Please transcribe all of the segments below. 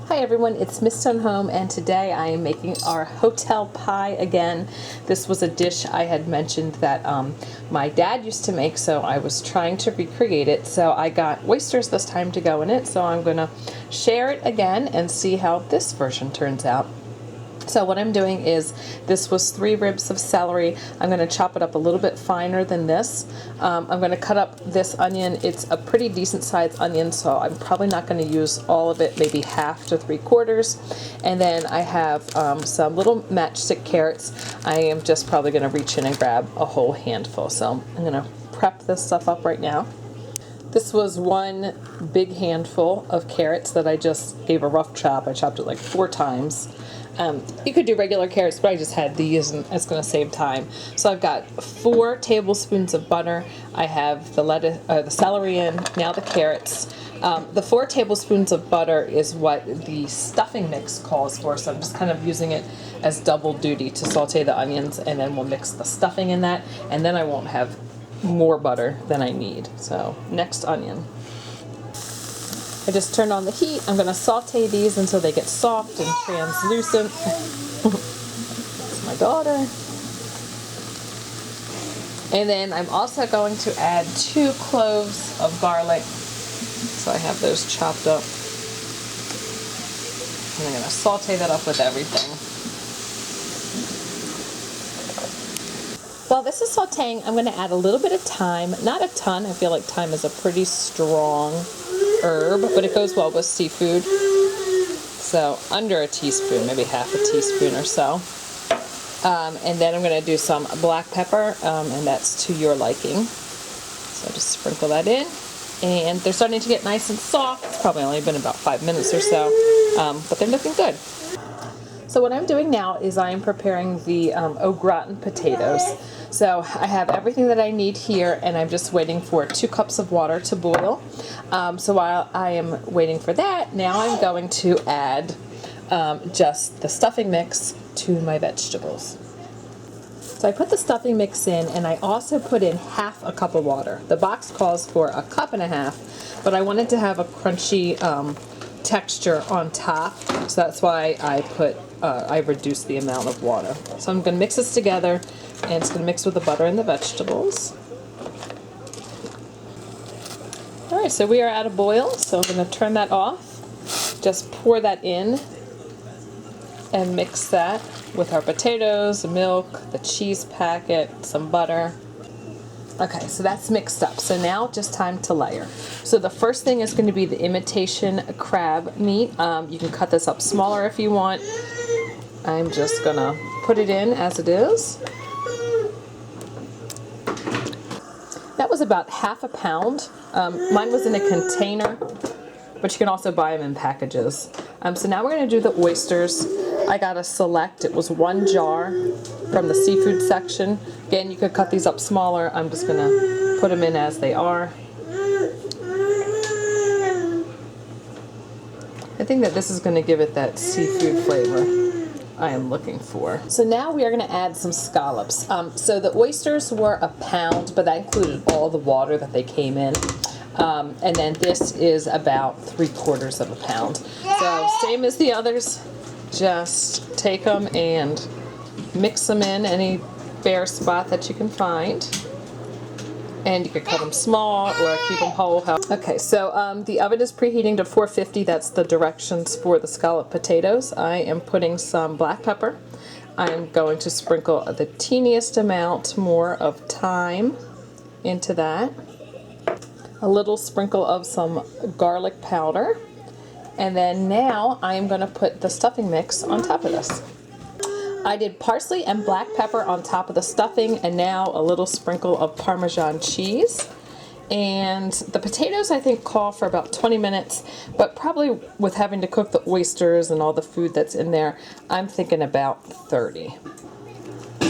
Hi everyone, it's Miss Stone Home, and today I am making our hotel pie again. This was a dish I had mentioned that my dad used to make, so I was trying to recreate it. So I got oysters this time to go in it, so I'm going to share it again and see how this version turns out. So what I'm doing is, this was 3 ribs of celery. I'm going to chop it up a little bit finer than this. I'm going to cut up this onion. It's a pretty decent sized onion, so I'm probably not going to use all of it, maybe half to 3/4. And then I have some little matchstick carrots. I am just probably going to reach in and grab a whole handful. So I'm going to prep this stuff up right now. This was 1 big handful of carrots that I just gave a rough chop. I chopped it like 4 times. You could do regular carrots, but I just had these and it's going to save time. So I've got 4 tablespoons of butter. I have the celery in, now the carrots. The 4 tablespoons of butter is what the stuffing mix calls for, so I'm just kind of using it as double duty to saute the onions, and then we'll mix the stuffing in that, and then I won't have more butter than I need. So next onion. I just turned on the heat. I'm going to saute these until they get soft and translucent. That's my daughter. And then I'm also going to add 2 cloves of garlic. So I have those chopped up. And I'm going to saute that up with everything. While this is sauteing, I'm going to add a little bit of thyme. Not a ton. I feel like thyme is a pretty strong herb, but it goes well with seafood. So under a teaspoon, maybe half a teaspoon or so. And then I'm going to do some black pepper, and that's to your liking. So just sprinkle that in. And they're starting to get nice and soft. It's probably only been about 5 minutes or so, but they're looking good. So what I'm doing now is I am preparing the au gratin potatoes. So I have everything that I need here, and I'm just waiting for 2 cups of water to boil. So while I am waiting for that, now I'm going to add just the stuffing mix to my vegetables. So I put the stuffing mix in, and I also put in half a cup of water. The box calls for 1.5 cups, but I wanted to have a crunchy texture on top, so that's why I reduced the amount of water. So I'm going to mix this together, and it's going to mix with the butter and the vegetables. Alright, so we are at a boil, so I'm going to turn that off. Just pour that in and mix that with our potatoes, the milk, the cheese packet, some butter. Okay, so that's mixed up. So now just time to layer. So the first thing is going to be the imitation crab meat. You can cut this up smaller if you want. I'm just going to put it in as it is. That was about half a pound. Mine was in a container, but you can also buy them in packages. So now we're going to do the oysters. I got a select. It was 1 jar from the seafood section. Again, you could cut these up smaller. I'm just going to put them in as they are. I think that this is going to give it that seafood flavor I am looking for. So now we are going to add some scallops. So the oysters were 1 pound, but that included all the water that they came in. And then this is about 3/4 pound. So same as the others, just take them and mix them in any bare spot that you can find. And you can cut them small or keep them whole. Okay, so the oven is preheating to 450. That's the directions for the scallop potatoes. I am putting some black pepper. I am going to sprinkle the teeniest amount more of thyme into that. A little sprinkle of some garlic powder. And then now I am going to put the stuffing mix on top of this. I did parsley and black pepper on top of the stuffing, and now a little sprinkle of Parmesan cheese. And the potatoes I think call for about 20 minutes, but probably with having to cook the oysters and all the food that's in there, I'm thinking about 30.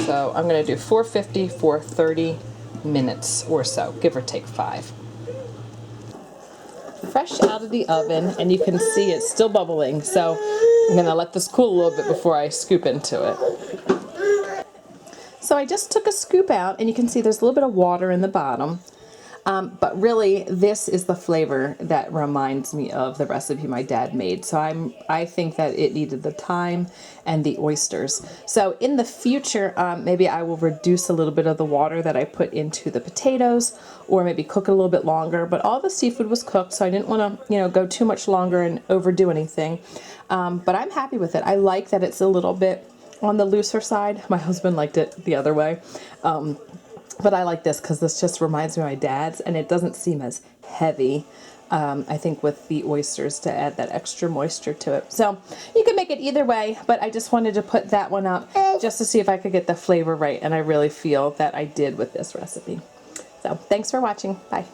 So I'm going to do 450 for 30 minutes or so, give or take 5. Fresh out of the oven, and you can see it's still bubbling, so I'm going to let this cool a little bit before I scoop into it. So I just took a scoop out, and you can see there's a little bit of water in the bottom. But really, this is the flavor that reminds me of the recipe my dad made. So I think that it needed the thyme and the oysters. So in the future, maybe I will reduce a little bit of the water that I put into the potatoes, or maybe cook it a little bit longer. But all the seafood was cooked, so I didn't want to, go too much longer and overdo anything. But I'm happy with it. I like that it's a little bit on the looser side. My husband liked it the other way. But I like this because this just reminds me of my dad's, and it doesn't seem as heavy, I think, with the oysters to add that extra moisture to it. So you can make it either way, but I just wanted to put that one up just to see if I could get the flavor right, and I really feel that I did with this recipe. So thanks for watching. Bye.